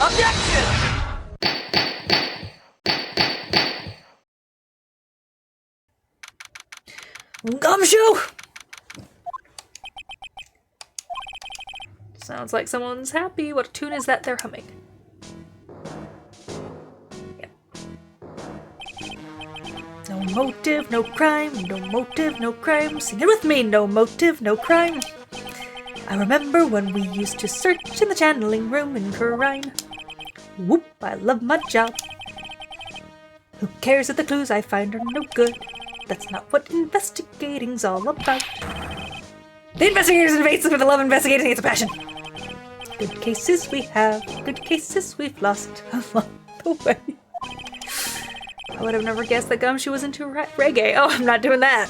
Objection! Gumshoe! Sounds like someone's happy. What tune is that they're humming? Yep. No motive, no crime. No motive, no crime. Sing it with me. No motive, no crime. I remember when we used to search in the channeling room in Crime. Whoop, I love my job. Who cares if the clues I find are no good? That's not what investigating's all about. The investigators and debates with the love investigating, it's a passion. Good cases we have, good cases we've lost along the way. I would have never guessed that Gumshoe was into reggae. Oh, I'm not doing that.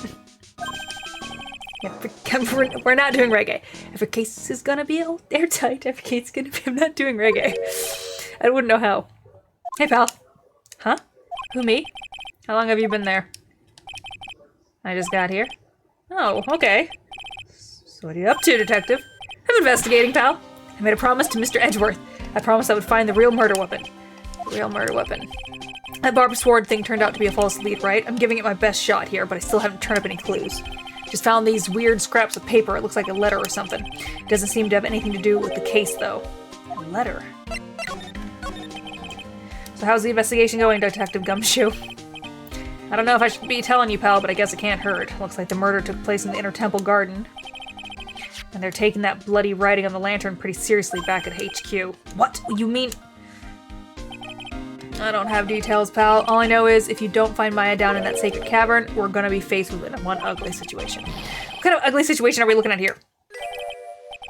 We're not doing reggae. Every case is gonna be all airtight. Every case is gonna be. I'm not doing reggae. I wouldn't know how. Hey, pal. Huh? Who, me? How long have you been there? I just got here. Oh, okay. So what are you up to, detective? I'm investigating, pal. I made a promise to Mr. Edgeworth. I promised I would find the real murder weapon. The real murder weapon. That barbed sword thing turned out to be a false lead, right? I'm giving it my best shot here, but I still haven't turned up any clues. Just found these weird scraps of paper. It looks like a letter or something. It doesn't seem to have anything to do with the case, though. A letter. So how's the investigation going, Detective Gumshoe? I don't know if I should be telling you, pal, but I guess it can't hurt. Looks like the murder took place in the Inner Temple Garden. And they're taking that bloody writing on the lantern pretty seriously back at HQ. What? You mean... I don't have details, pal. All I know is, if you don't find Maya down in that sacred cavern, we're gonna be faced with one ugly situation. What kind of ugly situation are we looking at here?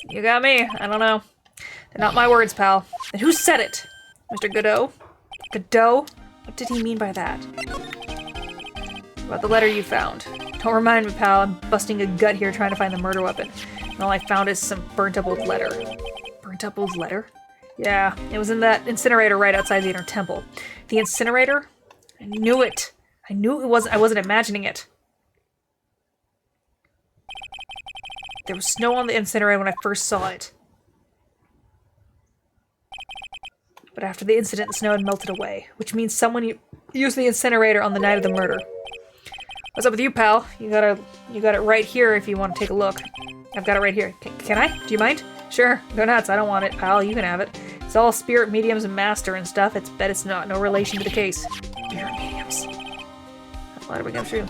You got me. I don't know. They're not my words, pal. And who said it? Mr. Godot? Godot? What did he mean by that? About the letter you found. Don't remind me, pal. I'm busting a gut here trying to find the murder weapon. And all I found is some burnt up old letter. Burnt up old letter? Yeah, it was in that incinerator right outside the Inner Temple. The incinerator? I knew it. I knew it wasn't. I wasn't imagining it. There was snow on the incinerator when I first saw it. But after the incident, the snow had melted away, which means someone used the incinerator on the night of the murder. What's up with you, pal? You got it right here if you want to take a look. I've got it right here. Can I? Do you mind? Sure. Go nuts. I don't want it, pal. You can have it. It's all spirit mediums and master and stuff. Bet it's not. No relation to the case. Spirit mediums. Why did we go through?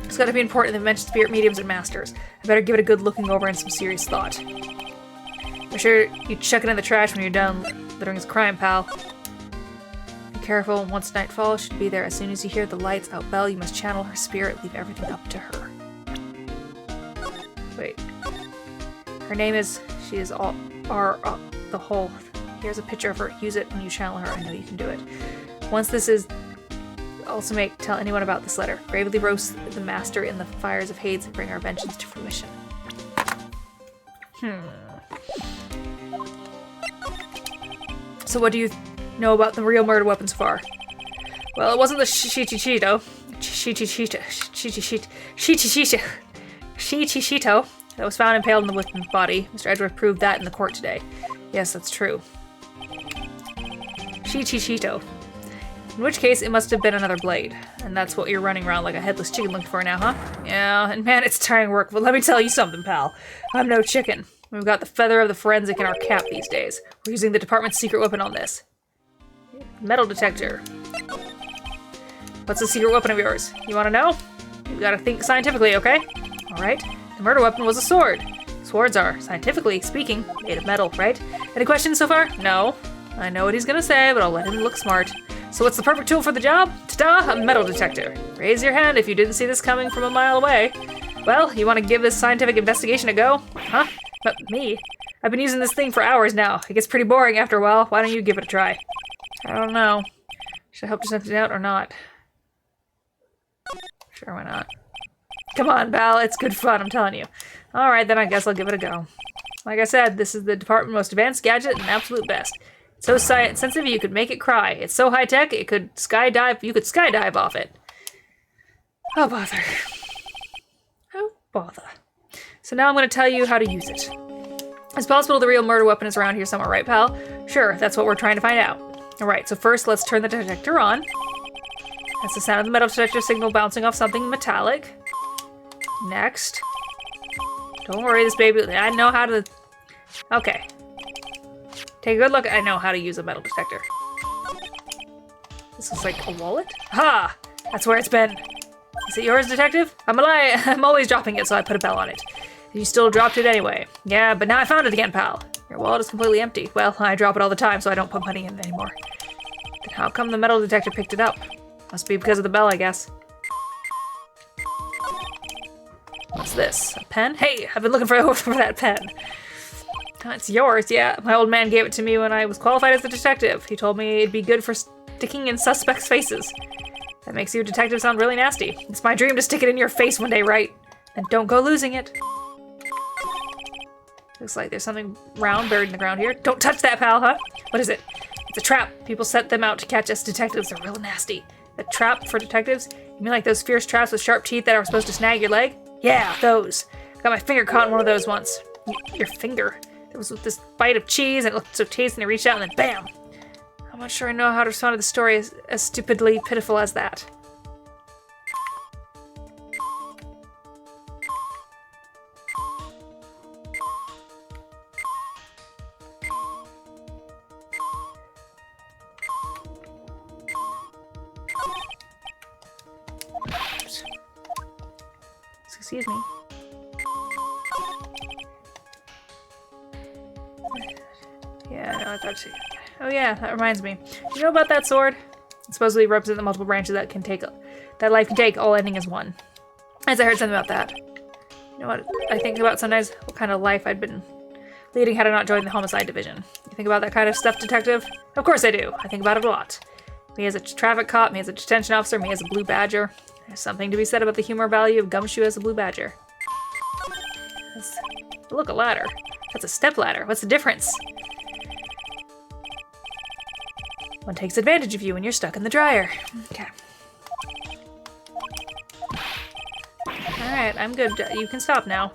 It's gotta be important that it mentions spirit mediums and masters. I better give it a good looking over and some serious thought. Make sure you chuck it in the trash when you're done littering his crime, pal. Be careful. Once night falls, she'll be there. As soon as you hear the lights out bell, you must channel her spirit. Leave everything up to her. Wait. Her name is... She is all... the whole... Here's a picture of her. Use it when you channel her. I know you can do it. Once this is... Also tell anyone about this letter. Bravely roast the master in the fires of Hades and bring our vengeance to fruition. So what do you know about the real murder weapon so far? Well, it wasn't the Shichishito that was found impaled in the victim's body. Mr. Edgeworth proved that in the court today. Yes, that's true. Shichishito. In which case, it must have been another blade. And that's what you're running around like a headless chicken looking for now, huh? Yeah, and man, it's tiring work, but let me tell you something, pal. I'm no chicken. We've got the feather of the forensic in our cap these days. We're using the department's secret weapon on this. Metal detector. What's the secret weapon of yours? You want to know? You gotta think scientifically, okay? Alright. The murder weapon was a sword. Swords are, scientifically speaking, made of metal, right? Any questions so far? No. I know what he's gonna say, but I'll let him look smart. So what's the perfect tool for the job? Ta-da! A metal detector. Raise your hand if you didn't see this coming from a mile away. Well, you want to give this scientific investigation a go? Huh? But me? I've been using this thing for hours now. It gets pretty boring after a while. Why don't you give it a try? I don't know. Should I help you something out or not? Sure, why not? Come on, pal. It's good fun, I'm telling you. Alright, then I guess I'll give it a go. Like I said, this is the department's most advanced gadget and absolute best. It's so sensitive you could make it cry. It's so high-tech, you could skydive off it. Oh, bother. Oh, bother. So now I'm going to tell you how to use it. It's possible the real murder weapon is around here somewhere, right, pal? Sure, that's what we're trying to find out. Alright, so first let's turn the detector on. That's the sound of the metal detector signal bouncing off something metallic. Next. Don't worry, this baby, I know how to... Okay. Take a good look. I know how to use a metal detector. This looks like a wallet? Ha! That's where it's been. Is it yours, detective? I'm always dropping it, so I put a bell on it. You still dropped it anyway. Yeah, but now I found it again, pal. Your wallet is completely empty. Well, I drop it all the time, so I don't put money in it anymore. Then how come the metal detector picked it up? Must be because of the bell, I guess. What's this? A pen? Hey, I've been looking for that pen. Oh, it's yours, yeah. My old man gave it to me when I was qualified as a detective. He told me it'd be good for sticking in suspects' faces. That makes you a detective sound really nasty. It's my dream to stick it in your face one day, Wright? And don't go losing it. Looks like there's something round buried in the ground here. Don't touch that, pal, huh? What is it? It's a trap. People set them out to catch us detectives. They're real nasty. A trap for detectives? You mean like those fierce traps with sharp teeth that are supposed to snag your leg? Yeah, those. Got my finger caught in one of those once. Your finger? It was with this bite of cheese and it looked so tasty and I reached out and then BAM! I'm not sure I know how to respond to the story as stupidly pitiful as that. Excuse me. Yeah, no, I thought she... Oh yeah, that reminds me. You know about that sword? It supposedly represents the multiple branches that life can take, all ending as one. As I heard something about that. You know what I think about sometimes? What kind of life I'd been leading had I not joined the homicide division. You think about that kind of stuff, detective? Of course I do. I think about it a lot. Me as a traffic cop, me as a detention officer, me as a blue badger. There's something to be said about the humor value of Gumshoe as a blue badger. Look, a ladder. That's a step ladder. What's the difference? One takes advantage of you when you're stuck in the dryer. Okay. Alright, I'm good. You can stop now.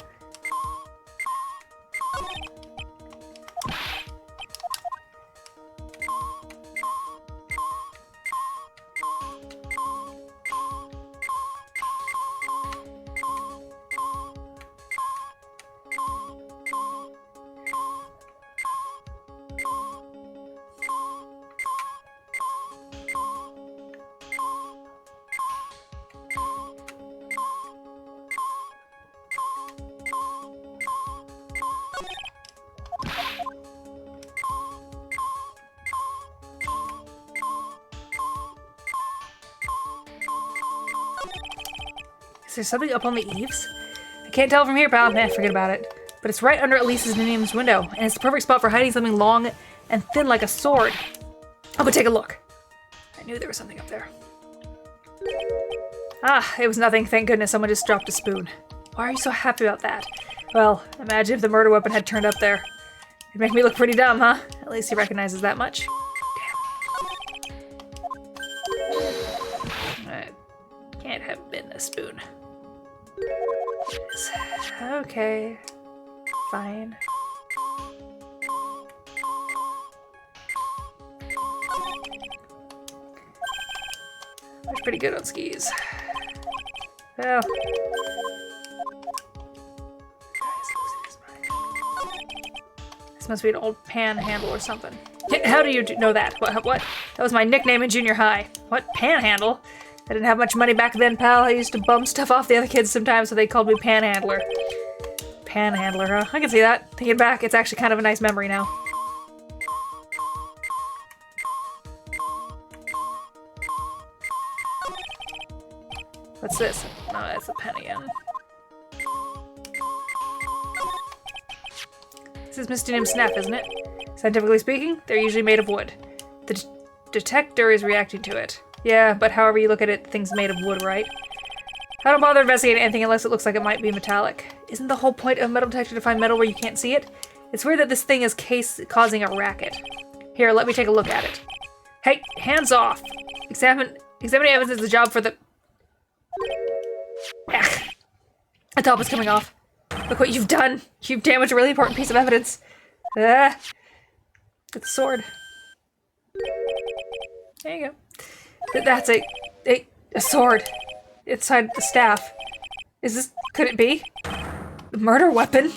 Is there something up on the eaves? I can't tell from here, pal. Nah, forget about it. But it's right under Elise's Ninium's window, and it's the perfect spot for hiding something long and thin like a sword. I'll go take a look. I knew there was something up there. Ah, it was nothing. Thank goodness someone just dropped a spoon. Why are you so happy about that? Well, imagine if the murder weapon had turned up there. It'd make me look pretty dumb, huh? At least he recognizes that much. Damn. It can't have been a spoon. Okay. Fine. That's pretty good on skis. Well. This must be an old panhandle or something. How do you know that? What? That was my nickname in junior high. What? Panhandle? I didn't have much money back then, pal. I used to bum stuff off the other kids sometimes, so they called me Panhandler. Panhandler, huh? I can see that. Thinking back, it's actually kind of a nice memory now. What's this? Oh, that's a pen again. This is Mystidium Snap, isn't it? Scientifically speaking, they're usually made of wood. The detector is reacting to it. Yeah, but however you look at it, the thing's made of wood, right? I don't bother investigating anything unless it looks like it might be metallic. Isn't the whole point of a metal detector to find metal where you can't see it? It's weird that this thing is causing a racket. Here, let me take a look at it. Hey, hands off! Examining evidence is the job for the... Ugh. The top is coming off. Look what you've done! You've damaged a really important piece of evidence. Ah! Get the sword. There you go. That's a sword. Inside the staff. Is this... could it be? The murder weapon?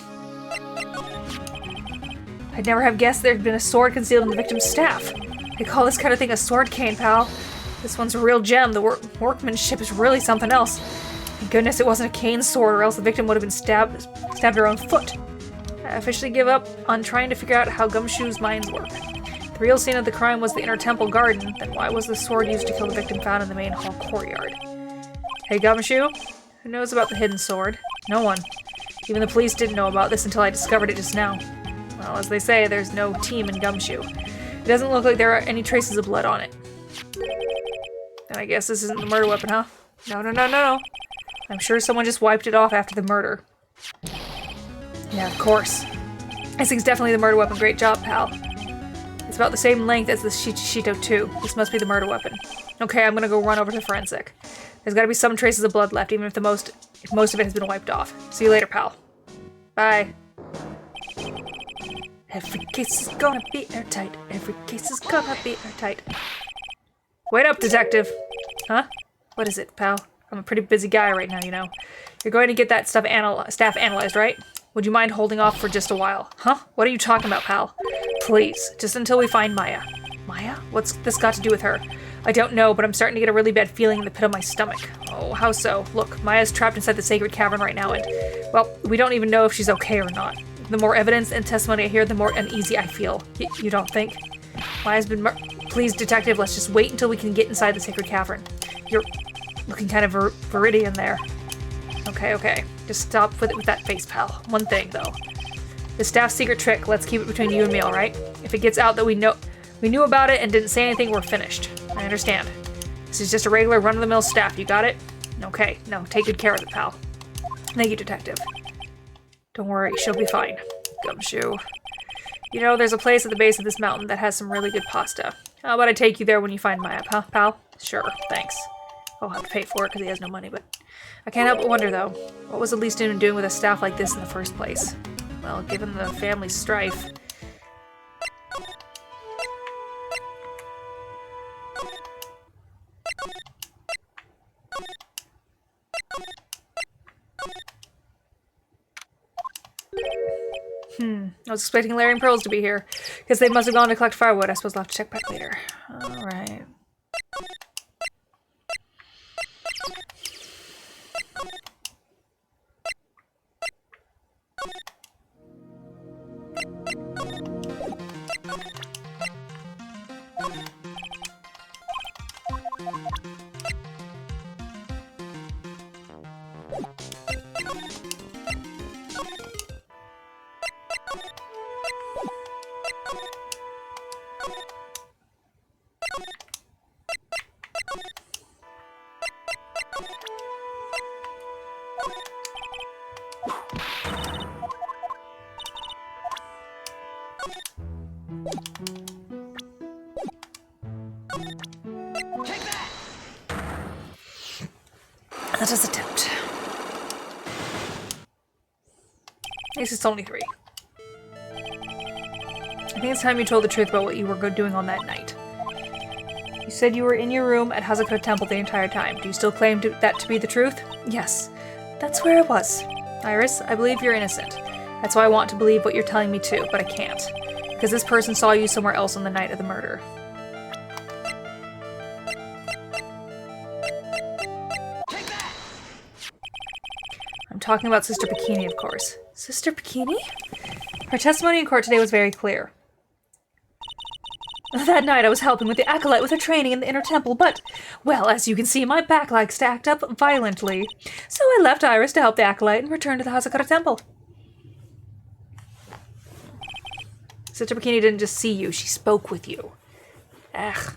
I'd never have guessed there'd been a sword concealed in the victim's staff. They call this kind of thing a sword cane, pal. This one's a real gem. The workmanship is really something else. Thank goodness it wasn't a cane sword, or else the victim would have been stabbed her own foot. I officially give up on trying to figure out how Gumshoe's minds work. The real scene of the crime was the inner temple garden, then why was the sword used to kill the victim found in the main hall courtyard? Hey Gumshoe? Who knows about the hidden sword? No one. Even the police didn't know about this until I discovered it just now. Well, as they say, there's no team in Gumshoe. It doesn't look like there are any traces of blood on it. And I guess this isn't the murder weapon, huh? No. I'm sure someone just wiped it off after the murder. Yeah, of course. This thing's definitely the murder weapon. Great job, pal. It's about the same length as the Shito 2. This must be the murder weapon. Okay, I'm gonna go run over to forensic. There's gotta be some traces of blood left, even if most of it has been wiped off. See you later, pal. Bye. Every case is gonna be airtight. Every case is gonna be airtight. Wait up, detective. Huh? What is it, pal? I'm a pretty busy guy right now, you know. You're going to get that staff analyzed, right? Would you mind holding off for just a while? Huh? What are you talking about, pal? Please, just until we find Maya. Maya? What's this got to do with her? I don't know, but I'm starting to get a really bad feeling in the pit of my stomach. Oh, how so? Look, Maya's trapped inside the sacred cavern right now, and, well, we don't even know if she's okay or not. The more evidence and testimony I hear, the more uneasy I feel. You don't think? Maya's been Please, detective, let's just wait until we can get inside the sacred cavern. You're looking kind of viridian there. Okay. Just stop with that face, pal. One thing, though. The staff's secret trick, let's keep it between you and me, alright? If it gets out that we knew about it and didn't say anything, we're finished. I understand. This is just a regular run-of-the-mill staff, you got it? Okay, no, take good care of it, pal. Thank you, detective. Don't worry, she'll be fine. Gumshoe. You know, there's a place at the base of this mountain that has some really good pasta. How about I take you there when you find Maya, huh, pal? Sure, thanks. I'll have to pay for it because he has no money, but... I can't help but wonder, though. What was the least even doing with a staff like this in the first place? Well, given the family strife... I was expecting Larry and Pearls to be here. Guess they must have gone to collect firewood. I suppose I'll have to check back later. Alright. Let us attempt. At least it's only 3. I think it's time you told the truth about what you were doing on that night. You said you were in your room at Hazakura Temple the entire time. Do you still claim that to be the truth? Yes. That's where I was. Iris, I believe you're innocent. That's why I want to believe what you're telling me too, but I can't. Because this person saw you somewhere else on the night of the murder. I'm talking about Sister Bikini, of course. Sister Bikini? Her testimony in court today was very clear. That night I was helping with the acolyte with her training in the inner temple, but, well, as you can see, my back leg stacked up violently. So I left Iris to help the acolyte and returned to the Hazakura Temple. Sister Bikini didn't just see you, she spoke with you. Ugh.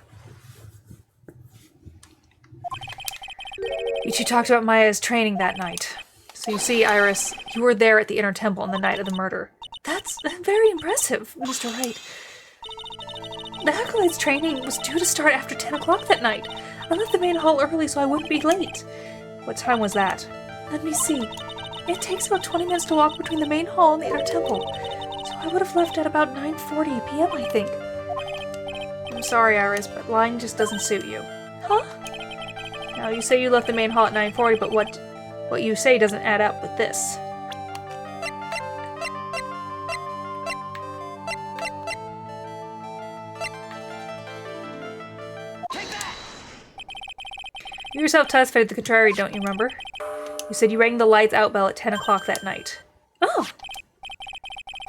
Ichi talked about Maya's training that night. So you see, Iris, you were there at the inner temple on the night of the murder. That's very impressive, Mr. Wright. The acolyte's training was due to start after 10 o'clock that night. I left the main hall early so I wouldn't be late. What time was that? Let me see. It takes about 20 minutes to walk between the main hall and the inner temple. So I would have left at about 9:40 p.m., I think. I'm sorry, Iris, but lying just doesn't suit you. Huh? Now, you say you left the main hall at 9:40, but what you say doesn't add up with this. You yourself testified to the contrary, don't you remember? You said you rang the lights out bell at 10 o'clock that night. Oh!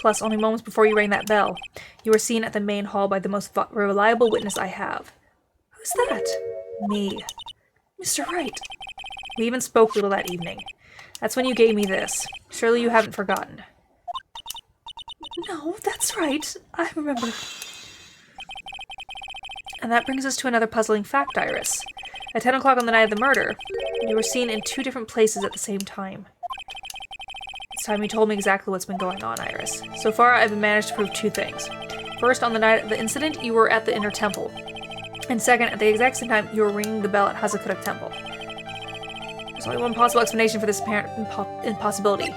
Plus, only moments before you rang that bell, you were seen at the main hall by the most reliable witness I have. Who's that? Me. Mr. Wright. We even spoke little that evening. That's when you gave me this. Surely you haven't forgotten. No, that's right. I remember. And that brings us to another puzzling fact, Iris. At 10 o'clock on the night of the murder, you were seen in 2 different places at the same time. This time you told me exactly what's been going on, Iris. So far, I've managed to prove 2 things. First, on the night of the incident, you were at the Inner Temple. And second, at the exact same time, you were ringing the bell at Hazakura Temple. There's only one possible explanation for this apparent impossibility.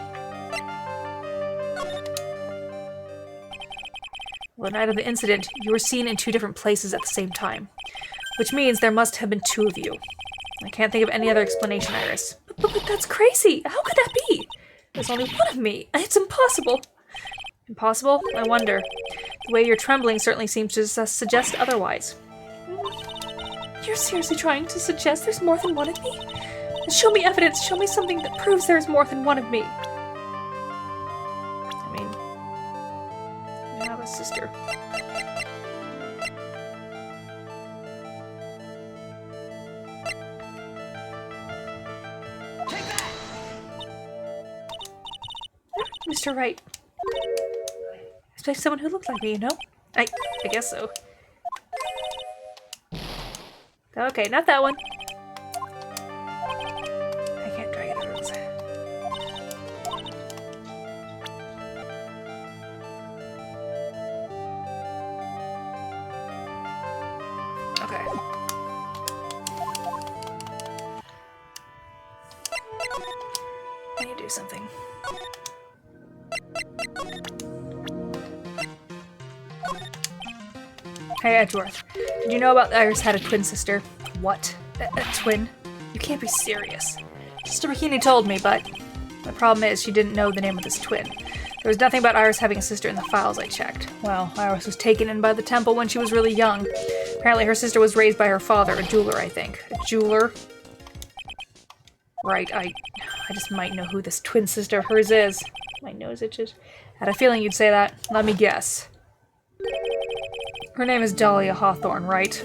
Well, the night of the incident, you were seen in 2 different places at the same time. Which means there must have been 2 of you. I can't think of any other explanation, Iris. But that's crazy! How could that be? There's only one of me. It's impossible. Impossible? I wonder. The way you're trembling certainly seems to suggest otherwise. You're seriously trying to suggest there's more than one of me? Show me evidence. Show me something that proves there's more than one of me. I mean, you have a sister. Mr. Wright. Expect someone who looks like me, you know? I guess so. Okay, not that one. I can't drag it out. Okay. I need to do something. Hey, Edgeworth. Did you know about Iris had a twin sister? What? A twin? You can't be serious. Sister Bikini told me, but the problem is she didn't know the name of this twin. There was nothing about Iris having a sister in the files I checked. Well, Iris was taken in by the temple when she was really young. Apparently her sister was raised by her father, a jeweler, I think. A jeweler? Right, I just might know who this twin sister of hers is. My nose itches. I had a feeling you'd say that. Let me guess. Her name is Dahlia Hawthorne, right?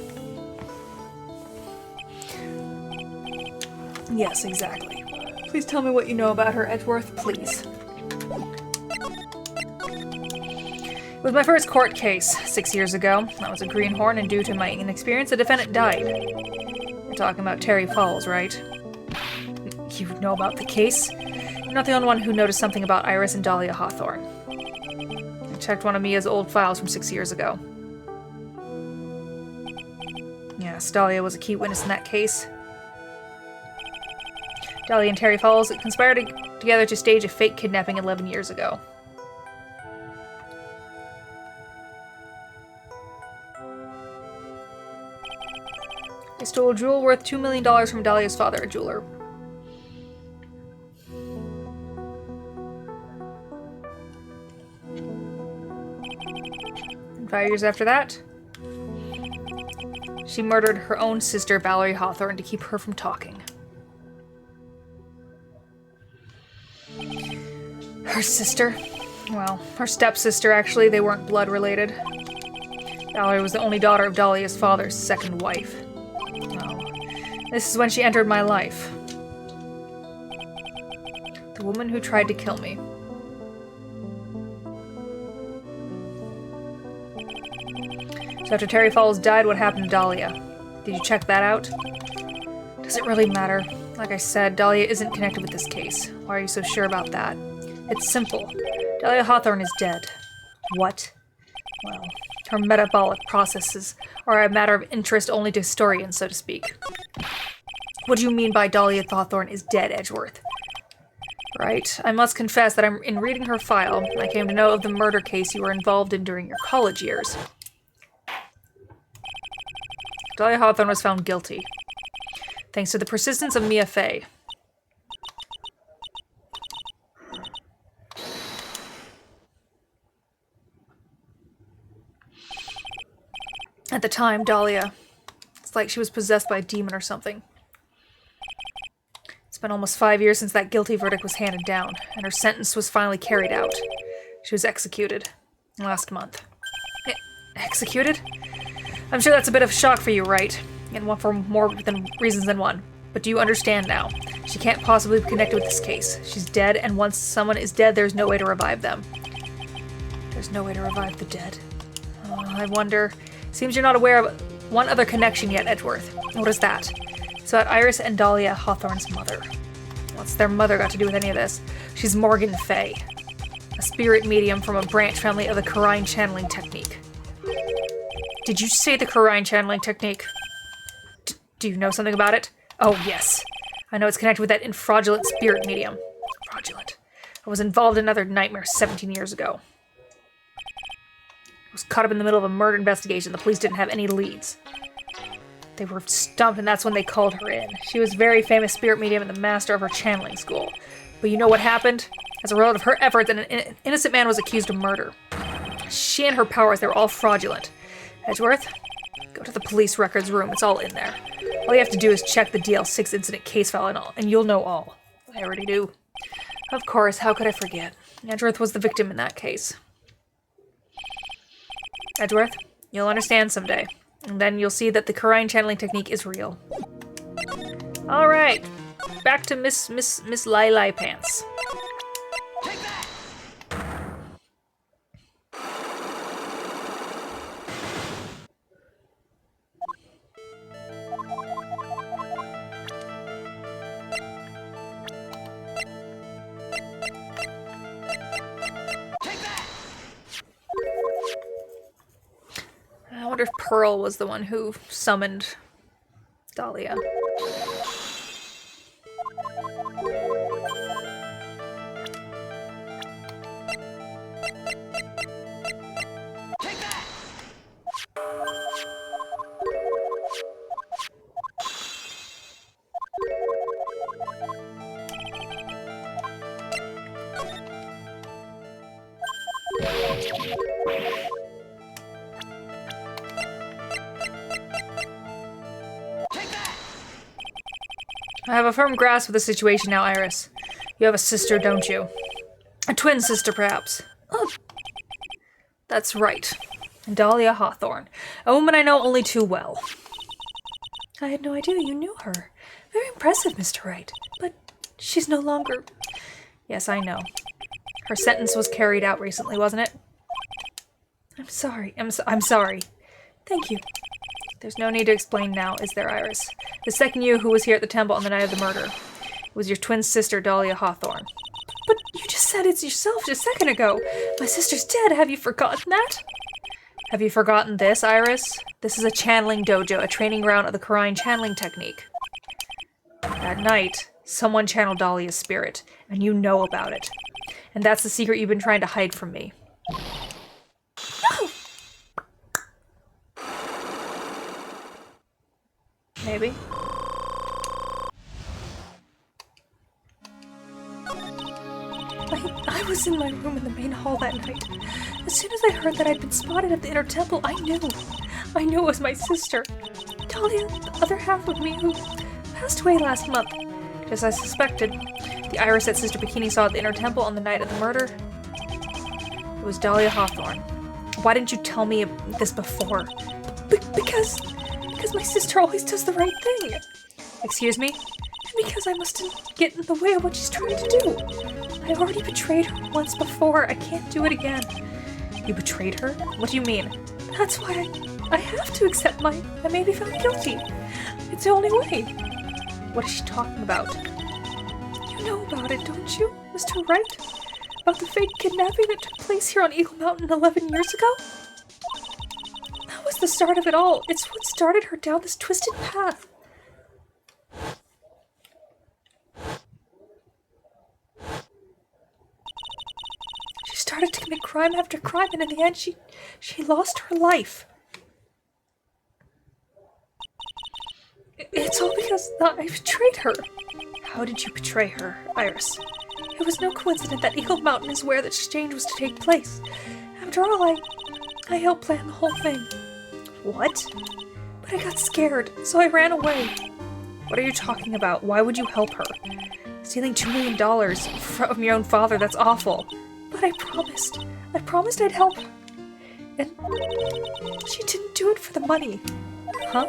Yes, exactly. Please tell me what you know about her, Edgeworth, please. It was my first court case 6 years ago. I was a greenhorn, and due to my inexperience, the defendant died. We're talking about Terry Falls, right? You know about the case? You're not the only one who noticed something about Iris and Dahlia Hawthorne. I checked one of Mia's old files from 6 years ago. Yes, Dahlia was a key witness in that case. Dahlia and Terry Falls conspired together to stage a fake kidnapping 11 years ago. They stole a jewel worth $2 million from Dahlia's father, a jeweler. And 5 years after that, she murdered her own sister, Valerie Hawthorne, to keep her from talking. Her sister? Well, her stepsister, actually. They weren't blood related. Valerie was the only daughter of Dahlia's father's second wife. Oh, this is when she entered my life. The woman who tried to kill me. So after Terry Falls died, what happened to Dahlia? Did you check that out? Does it really matter? Like I said, Dahlia isn't connected with this case. Why are you so sure about that? It's simple. Dahlia Hawthorne is dead. What? Well, her metabolic processes are a matter of interest only to historians, so to speak. What do you mean by Dahlia Hawthorne is dead, Edgeworth? Right. I must confess that in reading her file, I came to know of the murder case you were involved in during your college years. Dahlia Hawthorne was found guilty, thanks to the persistence of Mia Fey. At the time, Dahlia, it's like she was possessed by a demon or something. It's been almost 5 years since that guilty verdict was handed down, and her sentence was finally carried out. She was executed last month. Executed? I'm sure that's a bit of a shock for you, Wright, and one for more reasons than one. But do you understand now? She can't possibly be connected with this case. She's dead, and once someone is dead, there's no way to revive them. There's no way to revive the dead. Oh, I wonder... Seems you're not aware of one other connection yet, Edgeworth. What is that? It's about Iris and Dahlia Hawthorne's mother. What's their mother got to do with any of this? She's Morgan Fey, a spirit medium from a branch family of the Carine channeling technique. Did you say the Carine channeling technique? Do you know something about it? Oh, yes. I know it's connected with that infraudulent spirit medium. Fraudulent. I was involved in another nightmare 17 years ago. I was caught up in the middle of a murder investigation. The police didn't have any leads. They were stumped, and that's when they called her in. She was a very famous spirit medium and the master of her channeling school. But you know what happened? As a result of her efforts, an innocent man was accused of murder. She and her powers, they were all fraudulent. Edgeworth, go to the police records room. It's all in there. All you have to do is check the DL6 incident case file and you'll know all. I already do. Of course, how could I forget? Edgeworth was the victim in that case. Edgeworth, you'll understand someday. And then you'll see that the Carine channeling technique is real. Alright. Back to Miss Lai Pants. Take that! I wonder if Pearl was the one who summoned Dahlia. Take that! I have a firm grasp of the situation now, Iris. You have a sister, don't you? A twin sister, perhaps. Oh, that's right. Dahlia Hawthorne, a woman I know only too well. I had no idea you knew her. Very impressive, Mr. Wright. But she's no longer... Yes, I know. Her sentence was carried out recently, wasn't it? I'm sorry. I'm sorry. Thank you. There's no need to explain now, is there, Iris? The second you who was here at the temple on the night of the murder. It was your twin sister, Dahlia Hawthorne. But you just said it's yourself just a second ago. My sister's dead. Have you forgotten that? Have you forgotten this, Iris? This is a channeling dojo, a training ground of the Carine channeling technique. That night, someone channeled Dahlia's spirit, and you know about it. And that's the secret you've been trying to hide from me. No! Maybe. I was in my room in the main hall that night. As soon as I heard that I'd been spotted at the inner temple, I knew. I knew it was my sister. Dahlia, the other half of me, who passed away last month. Just as I suspected. The Iris that Sister Bikini saw at the inner temple on the night of the murder. It was Dahlia Hawthorne. Why didn't you tell me this before? Because my sister always does the right thing. Excuse me? Because I mustn't get in the way of what she's trying to do. I've already betrayed her once before. I can't do it again. You betrayed her? What do you mean? That's why I have to accept I may be found guilty. It's the only way. What is she talking about? You know about it, don't you, Mr. Wright? About the fake kidnapping that took place here on Eagle Mountain 11 years ago? That was the start of it all. It's what started her down this twisted path. crime after crime, and in the end, she lost her life. It's all because I betrayed her. How did you betray her, Iris? It was no coincidence that Eagle Mountain is where the exchange was to take place. After all, I helped plan the whole thing. What? But I got scared, so I ran away. What are you talking about? Why would you help her? Stealing $2 million from your own father, that's awful. But I promised. I promised I'd help her. And she didn't do it for the money. Huh?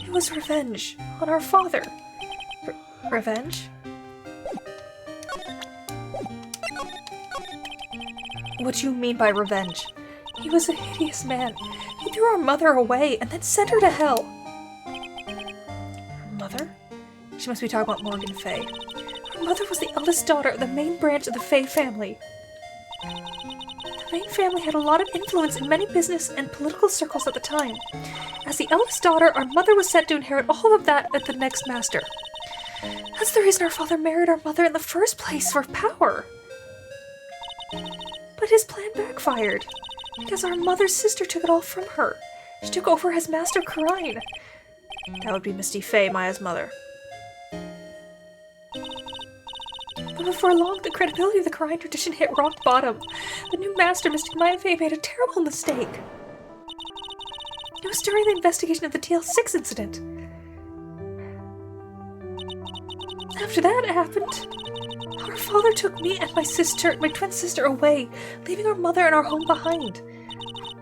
It was revenge on our father. Revenge? What do you mean by revenge? He was a hideous man. He threw our mother away and then sent her to hell. Her mother? She must be talking about Morgan Fay. Her mother was the eldest daughter of the main branch of the Fay family. The Fay family had a lot of influence in many business and political circles at the time. As the eldest daughter, our mother was set to inherit all of that at the next master. That's the reason our father married our mother in the first place, for power. But his plan backfired, because our mother's sister took it all from her. She took over as Master Karine. That would be Misty Fay, Maya's mother. But before long, the credibility of the Karine tradition hit rock bottom. The new master, Mystic Maya Fay, made a terrible mistake. It was during the investigation of the TL6 incident. After that happened, our father took me and my twin sister, away, leaving our mother and our home behind.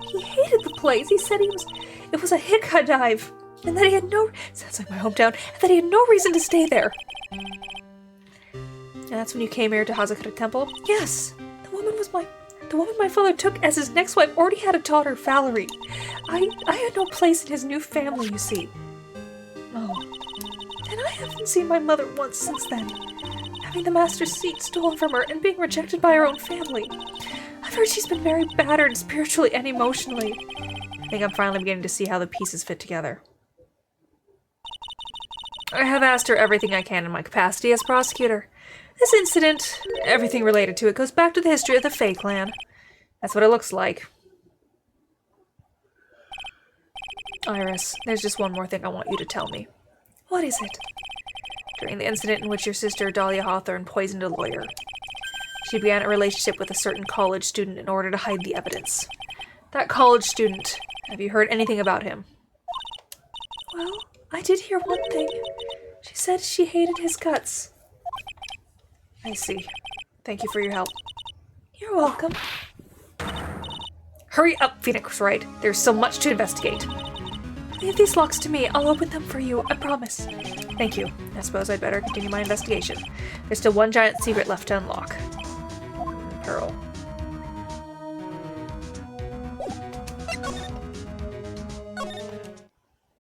He hated the place. He said it was a Hikka dive, and that he had sounds like my hometown, and that he had no reason to stay there. And that's when you came here to Hazakura Temple? Yes, the woman my father took as his next wife already had a daughter, Valerie. I had no place in his new family, you see. Oh. And I haven't seen my mother once since then. Having the master's seat stolen from her and being rejected by her own family. I've heard she's been very battered spiritually and emotionally. I think I'm finally beginning to see how the pieces fit together. I have asked her everything I can in my capacity as prosecutor. This incident, everything related to it, goes back to the history of the Fae clan. That's what it looks like. Iris, there's just one more thing I want you to tell me. What is it? During the incident in which your sister, Dahlia Hawthorne, poisoned a lawyer, she began a relationship with a certain college student in order to hide the evidence. That college student, have you heard anything about him? Well, I did hear one thing. She said she hated his guts. I see. Thank you for your help. You're welcome. Hurry up, Phoenix Wright. There's so much to investigate. Leave these locks to me. I'll open them for you. I promise. Thank you. I suppose I'd better continue my investigation. There's still one giant secret left to unlock. Pearl.